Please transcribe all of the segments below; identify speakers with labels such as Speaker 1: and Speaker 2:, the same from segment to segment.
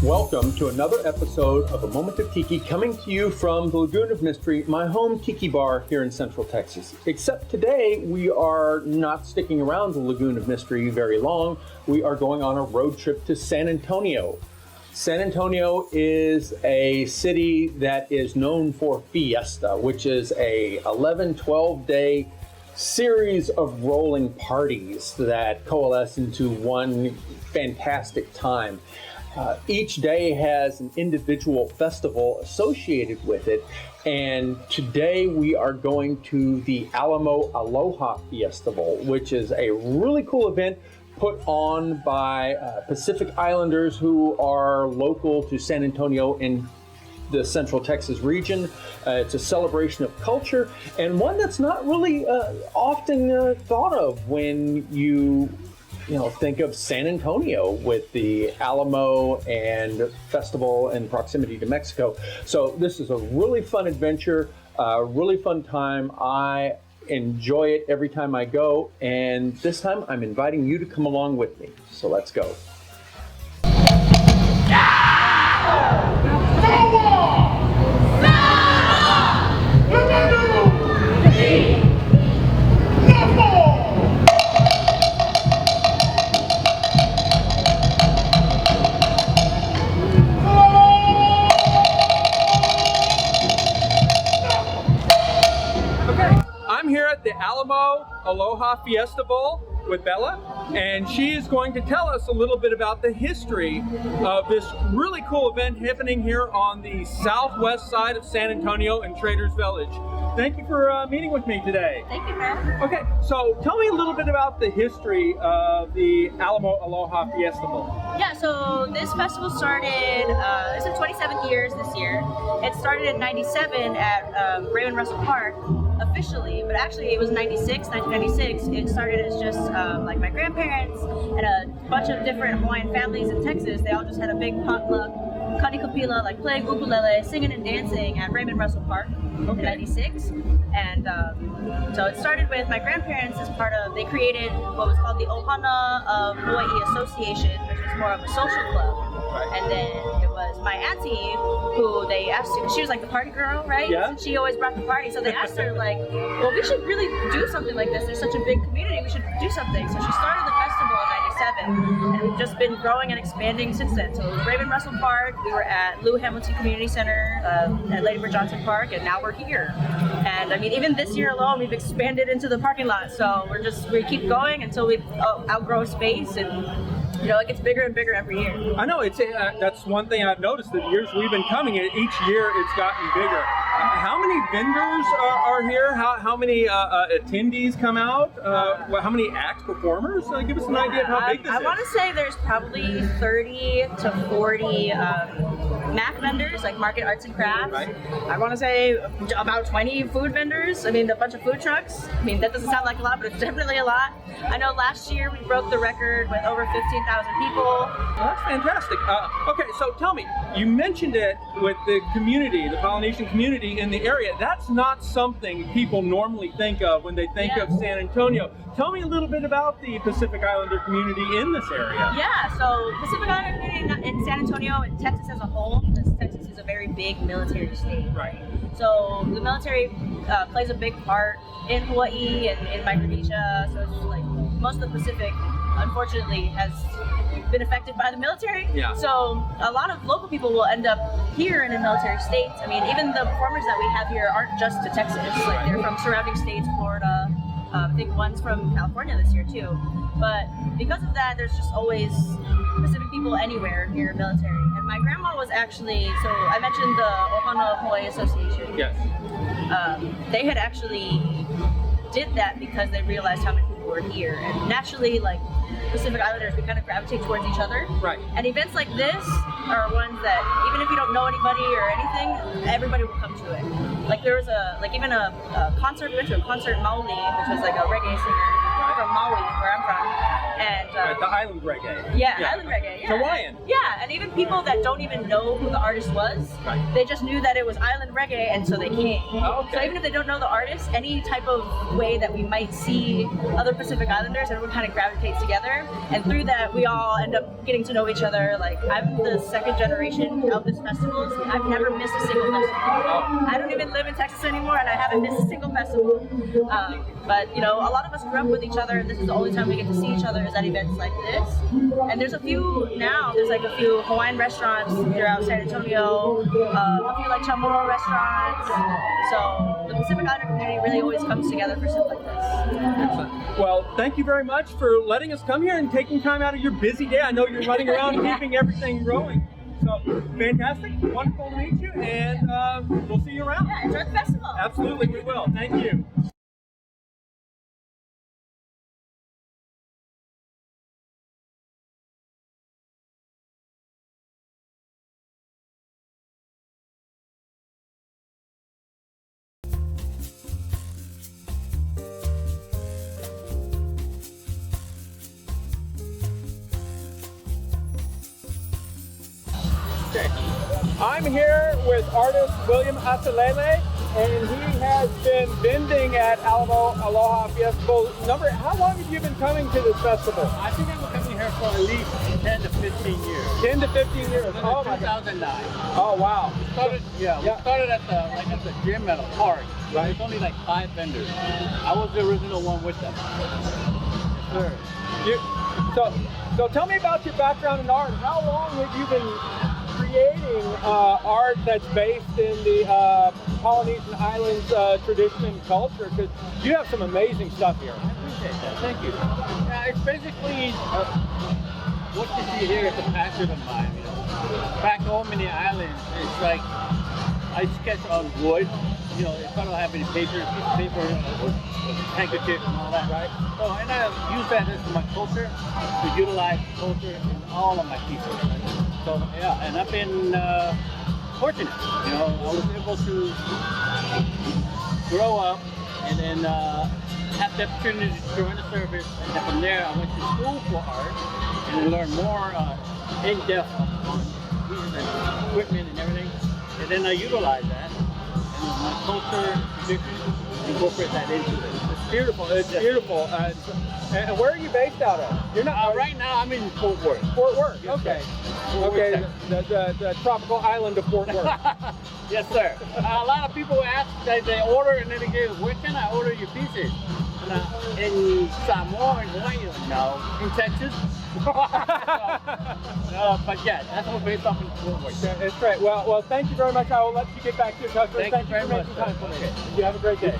Speaker 1: Welcome to another episode of A Moment of Tiki, coming to you from the Lagoon of Mystery, my home tiki bar here in Central Texas. Except today, we are not sticking around the Lagoon of Mystery very long. We are going on a road trip to San Antonio. San Antonio is a city that is known for Fiesta, which is a 11, 12-day series of rolling parties that coalesce into one fantastic time. Each day has an individual festival associated with it, and today we are going to the Alamo Aloha Fiestaval, which is a really cool event put on by Pacific Islanders who are local to San Antonio in the Central Texas region. It's a celebration of culture, and one that's not really often thought of when you think of San Antonio with the Alamo and festival and proximity to Mexico. So this is a really fun adventure, a really fun time. I enjoy it every time I go, and this time I'm inviting you to come along with me. So let's go. I'm here at the Alamo Aloha Fiestaval with Bella, and she is going to tell us a little bit about the history of this really cool event happening here on the southwest side of San Antonio in Traders Village. Thank you for meeting with me today.
Speaker 2: Thank you, man.
Speaker 1: Okay, so tell me a little bit about the history of the Alamo Aloha Fiestaval.
Speaker 2: Yeah, so this festival started, it's in 27th years this year. It started in 97 at Raymond Russell Park officially, but actually it was 1996. It started as just like my grandparents and a bunch of different Hawaiian families in Texas. They all just had a big potluck, kanikapila, like playing ukulele, singing and dancing at Raymond Russell Park in 96. And so it started with my grandparents as part of, they created what was called the Ohana of Hawaii Association, which was more of a social club. And then it was my auntie who they asked to, she was like the party girl, right?
Speaker 1: Yeah.
Speaker 2: And she always brought the party. So they asked her like, well, we should really do something like this. There's such a big community, we should do something. So she started the festival in 97, and we've just been growing and expanding since then. So it was Raymond Russell Park, we were at Lou Hamilton Community Center, at Lady Bird Johnson Park, and now we're here. And I mean, even this year alone, we've expanded into the parking lot. So we keep going until we outgrow space, and it gets bigger and bigger every year.
Speaker 1: I know, it's that's one thing I've noticed, that the years we've been coming, each year it's gotten bigger. How many vendors are here? How many attendees come out? How many acts, performers? Give us an idea of how big this is.
Speaker 2: I want to say there's probably 30 to 40 MAC vendors, like market arts and crafts.
Speaker 1: Right.
Speaker 2: I want to say about 20 food vendors. I mean, a bunch of food trucks. I mean, that doesn't sound like a lot, but it's definitely a lot. I know last year we broke the record with over 15,000 people.
Speaker 1: Well, that's fantastic. Okay, so tell me, you mentioned it with the community, the Polynesian community in the area. That's not something people normally think of when they think of San Antonio. Tell me a little bit about the Pacific Islander community in this area.
Speaker 2: Yeah, so Pacific Islander community in San Antonio and Texas as a whole, because Texas is a very big military state.
Speaker 1: Right.
Speaker 2: So the military plays a big part in Hawaii and in Micronesia. So it's like most of the Pacific, unfortunately, has been affected by the military.
Speaker 1: Yeah.
Speaker 2: So a lot of local people will end up here in the military states. I mean, even the performers that we have here aren't just to Texas. Like they're from surrounding states, Florida. I think one's from California this year too. But because of that, there's just always Pacific people anywhere near military. And my grandma was actually, so I mentioned the Ohana of Hawaii Association.
Speaker 1: Yes.
Speaker 2: They had actually did that because they realized how many people were here. And naturally, like Pacific Islanders, we kind of gravitate towards each other.
Speaker 1: Right.
Speaker 2: And events like this are ones that, even if you don't know anybody or anything, everybody will come to it. Like there was even a concert, we went to a concert in Maui, which was like a reggae singer from Maui, where I'm from. And
Speaker 1: The island reggae.
Speaker 2: yeah, island reggae. Yeah.
Speaker 1: Hawaiian.
Speaker 2: Yeah, and even people that don't even know who the artist was, they just knew that it was island reggae, and so they came.
Speaker 1: Okay.
Speaker 2: So even if they don't know the artist, any type of way that we might see other Pacific Islanders, everyone kind of gravitates together, and through that we all end up getting to know each other. Like, I'm the second generation of this festival, so I've never missed a single festival. I don't even live in Texas anymore, and I haven't missed a single festival. But you know, a lot of us grew up with each other, and this is the only time we get to see each other is at events like this. And there's a few now. There's like a few Hawaiian restaurants throughout San Antonio, a few like chamorro restaurants. So the Pacific Islander community really always comes together for stuff like this.
Speaker 1: Excellent. Well, thank you very much for letting us come here and taking time out of your busy day. I know you're running around keeping everything rolling. So fantastic, wonderful to meet you, and we'll see you around.
Speaker 2: Yeah, enjoy the festival.
Speaker 1: Absolutely, we will. Thank you. I'm here with artist William Asalele, and he has been vending at Alamo Aloha Fiestaval. How long have you been coming to this festival?
Speaker 3: I think I've been coming here for at least 10 to 15 years.
Speaker 1: 10 to 15 years.
Speaker 3: Since
Speaker 1: Oh my God.
Speaker 3: 2009.
Speaker 1: Oh wow.
Speaker 3: We started at the gym at a park.
Speaker 1: Right.
Speaker 3: There's only like 5 vendors. I was the original one with them.
Speaker 1: Sure. So tell me about your background in art. How long have you been creating art that's based in the Polynesian Islands tradition and culture? Because you have some amazing stuff here.
Speaker 3: I appreciate that. Thank you. Yeah, it's basically what you see here is a passion of mine. You know, back home in the islands, it's like I sketch on wood. You know, if I don't have any paper, a piece of paper or handkerchief and all that, right? So, and I use that as my culture to utilize culture in all of my pieces. So, yeah, and I've been fortunate. You know, I was able to grow up and then have the opportunity to join the service. And then from there, I went to school for art and learned more in depth on pieces and equipment and everything. And then I utilize that. My culture, tradition, incorporate that into it.
Speaker 1: It's beautiful. It's beautiful. And where are you based out of? You're not
Speaker 3: right now. I'm in Fort Worth.
Speaker 1: Fort Worth.
Speaker 3: Yes,
Speaker 1: Okay.
Speaker 3: Fort
Speaker 1: Okay.
Speaker 3: Worth,
Speaker 1: The tropical island of Fort Worth.
Speaker 3: Yes, sir. A lot of people ask that they order and then they go, "Where can I order your pieces?" In Samoa and Hawaii, no. In Texas. But yeah, that's what based off in Fort Worth.
Speaker 1: Yeah, it's great. Well, thank you very much. I will let you get back to your customers.
Speaker 3: Thank you
Speaker 1: for
Speaker 3: very
Speaker 1: making
Speaker 3: much,
Speaker 1: time for me.
Speaker 3: sir.
Speaker 1: You have a great day.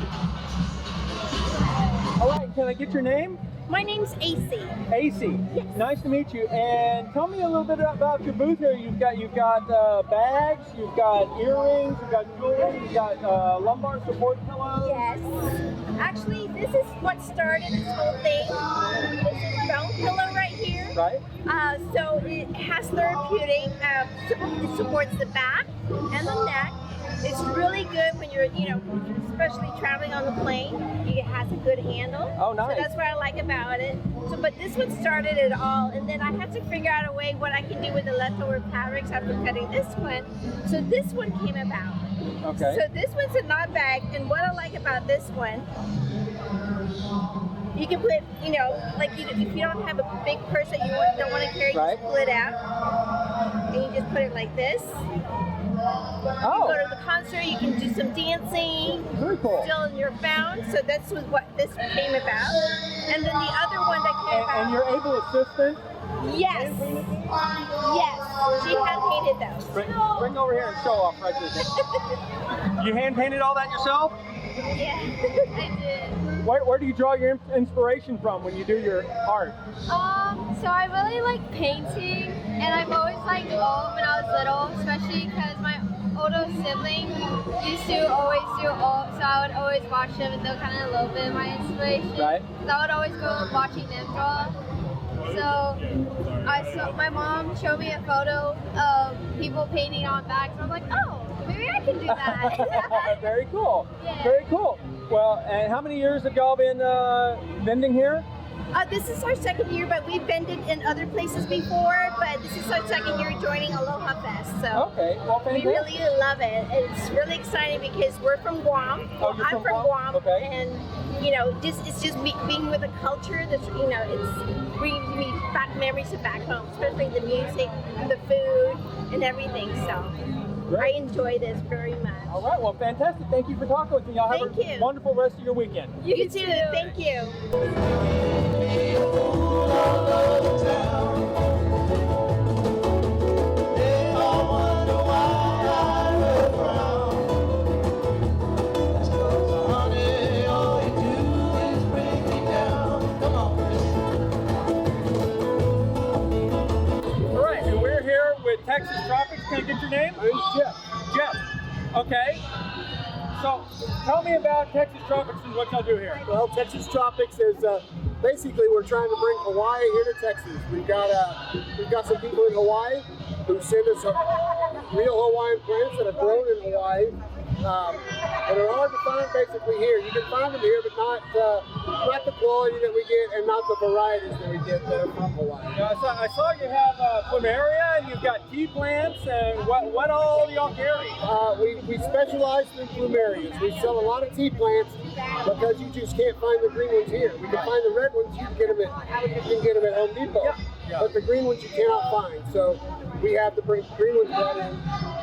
Speaker 1: All right, can I get your name?
Speaker 4: My name's AC.
Speaker 1: AC.
Speaker 4: Yes.
Speaker 1: Nice to meet you. And tell me a little bit about your booth here. You've got bags, you've got earrings, you've got jewelry, you've got lumbar support pillows.
Speaker 4: Yes. Actually, this is what started this whole thing. This is a round pillow right here.
Speaker 1: Right.
Speaker 4: So it has therapeutic. It supports the back and the neck. It's really good when you're, especially traveling on the plane. It has a good handle.
Speaker 1: Oh, nice.
Speaker 4: So that's what I like about it. So, but this one started it all, and then I had to figure out a way what I can do with the leftover fabrics after cutting this one. So this one came about.
Speaker 1: Okay.
Speaker 4: So this one's a knot bag, and what I like about this one, you can put, if you don't have a big purse that you don't want to carry,
Speaker 1: Right.
Speaker 4: just pull it out, and you just put it like this.
Speaker 1: Oh.
Speaker 4: You go to the concert, you can do some dancing,
Speaker 1: Very cool.
Speaker 4: still in your found. So that's what this came about. And then the other one that came about.
Speaker 1: And you're able assistant?
Speaker 4: Yes. Yes. She hand painted those.
Speaker 1: Bring over here and show off right there. You hand painted all that yourself?
Speaker 4: Yeah, I did.
Speaker 1: Where do you draw your inspiration from when you do your art?
Speaker 5: So I really like painting, and I've always liked art when I was little, especially because my older sibling used to always do art, so I would always watch them, and they're kind of a little bit of my inspiration.
Speaker 1: Right.
Speaker 5: So I would always go watching them draw. So my mom showed me a photo of people painting on bags, and I'm like, oh, maybe I can do that.
Speaker 1: Very cool.
Speaker 5: Yeah.
Speaker 1: Very cool. Well, and how many years have y'all been vending here?
Speaker 4: This is our second year, but we've vended in other places before, but this is our second year joining Aloha Fest. So
Speaker 1: Okay, well,
Speaker 4: we
Speaker 1: fantastic.
Speaker 4: really love it. It's really exciting because we're from Guam.
Speaker 1: Oh, you're
Speaker 4: I'm
Speaker 1: from
Speaker 4: from
Speaker 1: Guam?
Speaker 4: Guam,
Speaker 1: Okay.
Speaker 4: and you know, it's just being with the culture. That's, you know, it's bringing me back memories of back home, especially the music, the food, and everything. So
Speaker 1: Great.
Speaker 4: I enjoy this very much.
Speaker 1: All right, well, fantastic. Thank you for talking with me. Y'all have
Speaker 4: Thank
Speaker 1: a
Speaker 4: you.
Speaker 1: wonderful rest of your weekend.
Speaker 4: You too. Thank you.
Speaker 1: All right, and we're here with Texas Tropics. Can I get your name? My name's Jeff. Jeff. Okay. So, tell me about Texas Tropics and what y'all do here.
Speaker 6: Well, Texas Tropics is basically we're trying to bring Hawaii here to Texas. We've got some people in Hawaii who send us real Hawaiian plants that are grown in Hawaii. And they're hard to find basically here. You can find them here, but not the quality that we get and not the varieties that we get that are from Hawaii.
Speaker 1: Yeah, I saw you have plumeria and you've got tea plants and what all do y'all carry?
Speaker 6: We specialize in plumerias. We sell a lot of tea plants because you just can't find the green ones here. We can find the red ones. You can get them at Home Depot.
Speaker 1: Yeah.
Speaker 6: But the green ones you cannot find. So we have to bring green ones brought in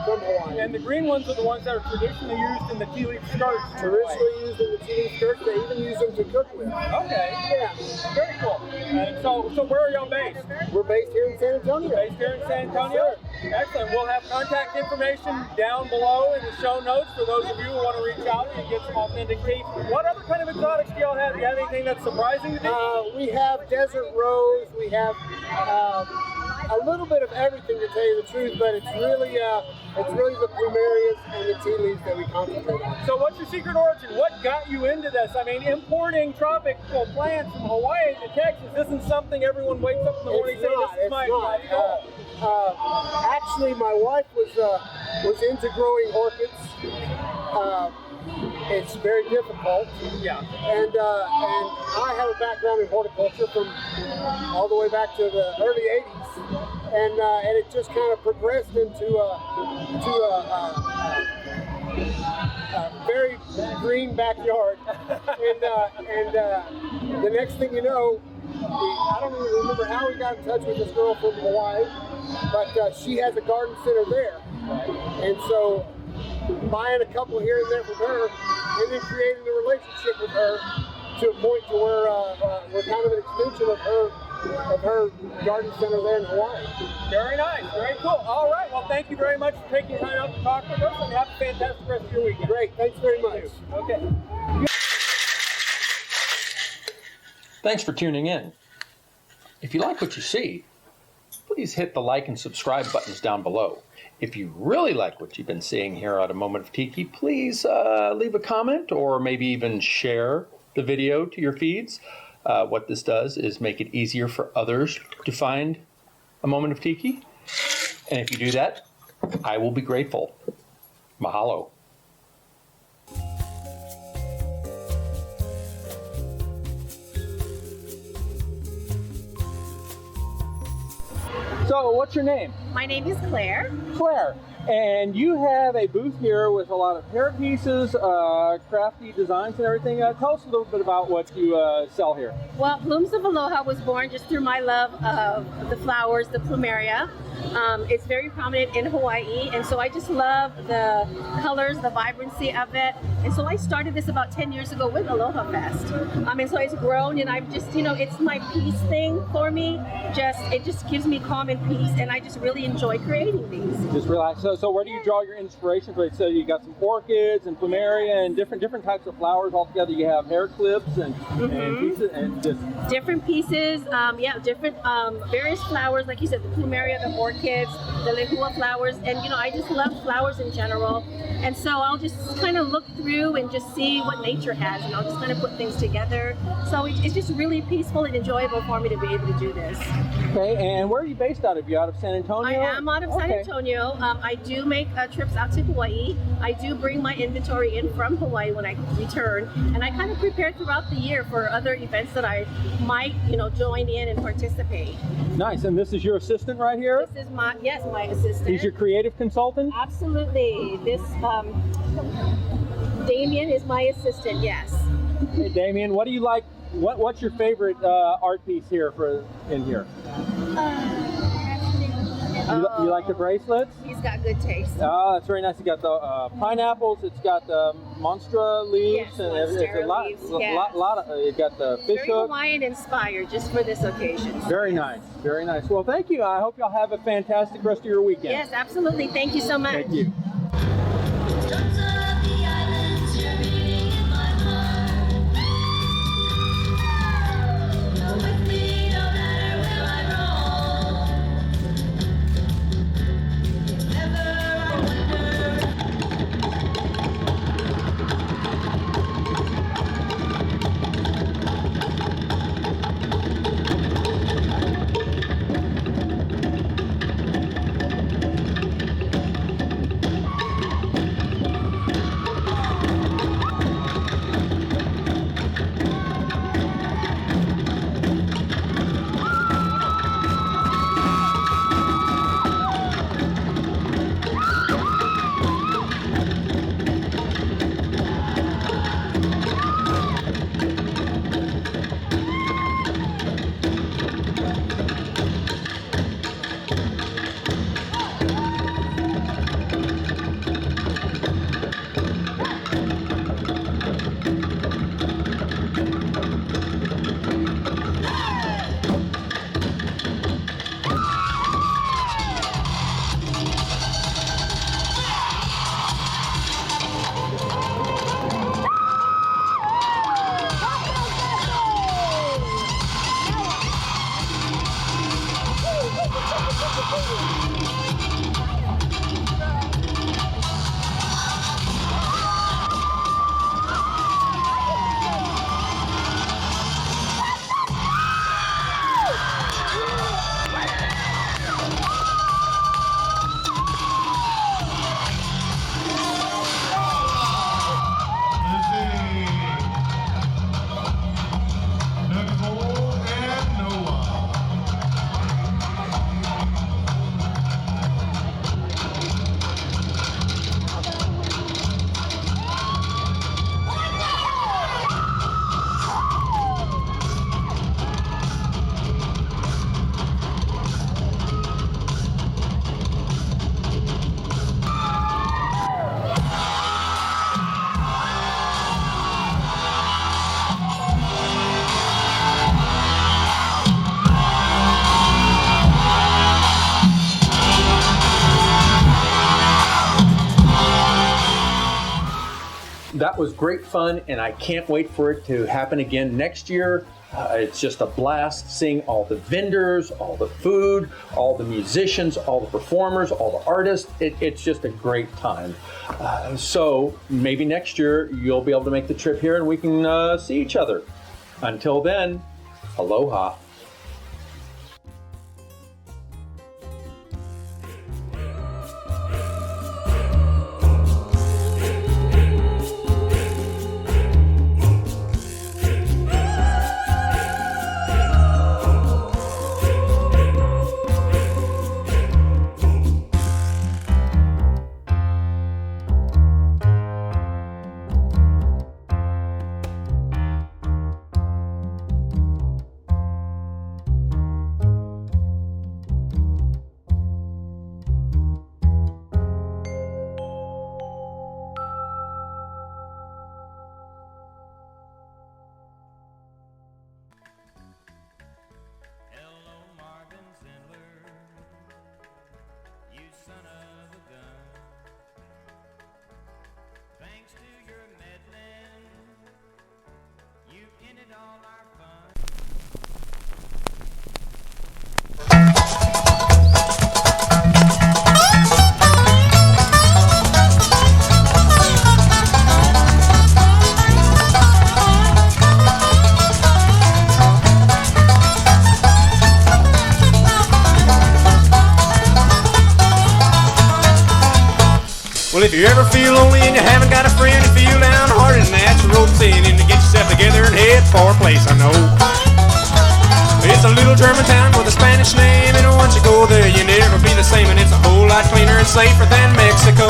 Speaker 6: from Hawaii.
Speaker 1: And the green ones are the ones that are traditionally used in the tea leaf skirts.
Speaker 6: Traditionally used in the tea leaf skirts. They even use them to cook with.
Speaker 1: Okay.
Speaker 6: Yeah.
Speaker 1: Very cool. And so where are y'all based?
Speaker 6: We're based here in San Antonio.
Speaker 1: Based here in San Antonio? Excellent. We'll have contact information down below in the show notes for those of you who want to reach out and get some authentic tea. What other kind of exotics do y'all have? Do you have anything that's surprising to you?
Speaker 6: We have desert rose. We have a little bit of everything, to tell you the truth, but it's really the plumerias and the tea leaves that we concentrate on.
Speaker 1: So what's your secret origin? What got you into this? I mean, importing tropical plants from Hawaii to Texas isn't something everyone wakes up in the morning and says, this is my goal.
Speaker 6: Actually, my wife was into growing orchids. It's very difficult.
Speaker 1: Yeah.
Speaker 6: And I have a background in horticulture from all the way back to the early 80s. And it just kind of progressed into a very green backyard. and the next thing you know, I don't even remember how we got in touch with this girl from Hawaii, but she has a garden center there. And so buying a couple here and there from her, and then creating a relationship with her to a point to where we're kind of an extension of her garden center there in Hawaii.
Speaker 1: Very nice, very cool. All right, well, thank you very much for taking time out to talk with us, and have a fantastic rest of your weekend.
Speaker 6: Great, thanks very much.
Speaker 1: Okay. Thanks for tuning in. If you like what you see, please hit the like and subscribe buttons down below. If you really like what you've been seeing here at A Moment of Tiki, please leave a comment or maybe even share the video to your feeds. What this does is make it easier for others to find A Moment of Tiki. And if you do that, I will be grateful. Mahalo. So, what's your name?
Speaker 2: My name is Claire.
Speaker 1: Claire. And you have a booth here with a lot of hair pieces, crafty designs and everything. Tell us a little bit about what you sell here.
Speaker 2: Well, Blooms of Aloha was born just through my love of the flowers, the plumeria. It's very prominent in Hawaii, and so I just love the colors, the vibrancy of it. And so I started this about 10 years ago with Aloha Fest. And so it's grown, and I've just, it's my peace thing for me. It just gives me calm and peace, and I just really enjoy creating these.
Speaker 1: Just relax. So where do you draw your inspiration from? So you got some orchids and plumeria and different types of flowers all together. You have hair clips and pieces and just
Speaker 2: different pieces. Different various flowers, like you said, the plumeria, the orchids, the lehua flowers, and I just love flowers in general. And so I'll just kind of look through and just see what nature has, and I'll just kind of put things together. So it's just really peaceful and enjoyable for me to be able to do this.
Speaker 1: Okay, and where are you based out of? You out of San Antonio? Antonio?
Speaker 7: I am out of San Antonio. I do make trips out to Hawaii. I do bring my inventory in from Hawaii when I return, and I kind of prepare throughout the year for other events that I might, join in and participate.
Speaker 1: Nice. And this is your assistant right here?
Speaker 7: This is my assistant.
Speaker 1: He's your creative consultant?
Speaker 7: Absolutely. This Damien is my assistant. Yes.
Speaker 1: Hey, Damien, what do you like? What's your favorite art piece here in here? You like the bracelets?
Speaker 7: He's got good taste.
Speaker 1: Oh, that's very nice. You got the pineapples. It's got the monstra leaves,
Speaker 7: Yes,
Speaker 1: and
Speaker 7: monstera
Speaker 1: it's a lot.
Speaker 7: leaves, yes.
Speaker 1: Lot of. You got the fish
Speaker 7: Very
Speaker 1: hook.
Speaker 7: Hawaiian inspired, just for this occasion.
Speaker 1: Very nice. Very nice. Well, thank you. I hope y'all have a fantastic rest of your weekend.
Speaker 7: Yes, absolutely. Thank you so much.
Speaker 1: Thank you. That was great fun, and I can't wait for it to happen again next year. It's just a blast seeing all the vendors, all the food, all the musicians, all the performers, all the artists. It's just a great time. So maybe next year you'll be able to make the trip here and we can see each other. Until then, aloha.
Speaker 8: Well, if you ever feel lonely and you haven't got a friend, you feel downhearted and that's your ropes in and to get yourself together and head for a place I know. It's a little German town with a Spanish name, and once you go there, you never be the same, and it's a whole lot cleaner and safer than Mexico.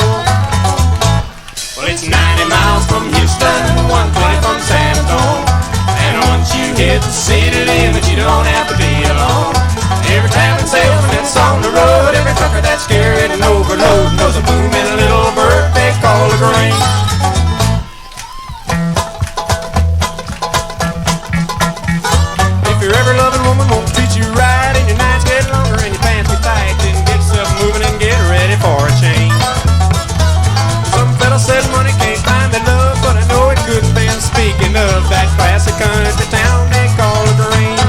Speaker 8: Well, it's 90 miles from Houston, 120 from San Antonio, and once you hit the city limit, you don't have to be alone. Every traveling salesman that's on the road, every trucker that's carrying an overload, knows a boom in a little bird they call a grain. If your ever loving woman won't treat you right, and your nights get longer and your pants get tight, then get yourself moving and get ready for a change. Some fella said money can't find the love, but I know it could be. Speaking of that classic country town they call a dream.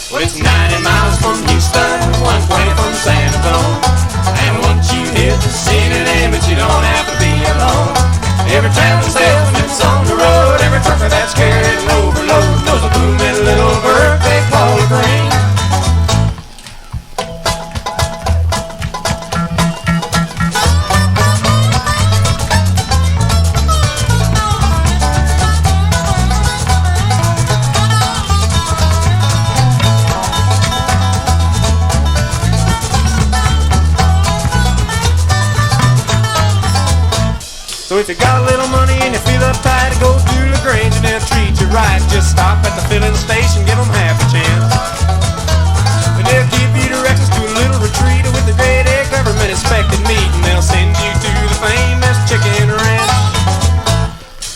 Speaker 8: Well, it's 90 miles from Houston, 120 from San Antonio, and once you hit the city limits, you don't have to be alone. Every traveling salesman that's on the road, every trucker that's carrying an overload, knows a boom in a little bird they call a grain. So if you got a little money and you feel uptight, go to LaGrange and they'll treat you right. Just stop at the filling station, give them half a chance. And they'll give you directions to a little retreat with the grade A government inspected meat, and they'll send you to the famous chicken ranch.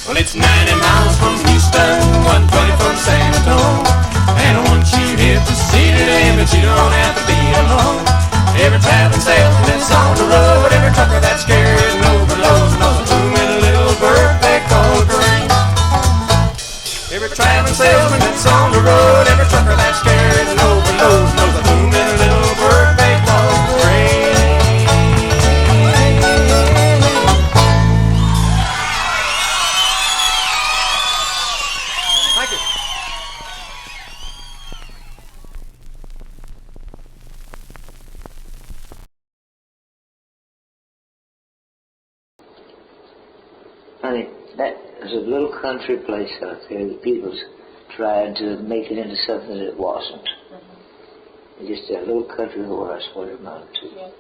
Speaker 8: Well, it's 90 miles from Houston, 120 from San Antonio, and once you hit the city limits, you don't have to be alone. Every traveling salesman that's on the road, every trucker that's carrying overloads, knows a boom in a little bird they call a grain. Every traveling salesman that's on the road, every trucker that's carrying overloads, knows a boom in a little bird they call a grain. Thank you.
Speaker 9: Honey, that is a little country place out there that people's tried to make it into something that it wasn't. Just a little country horse, what it amounted to.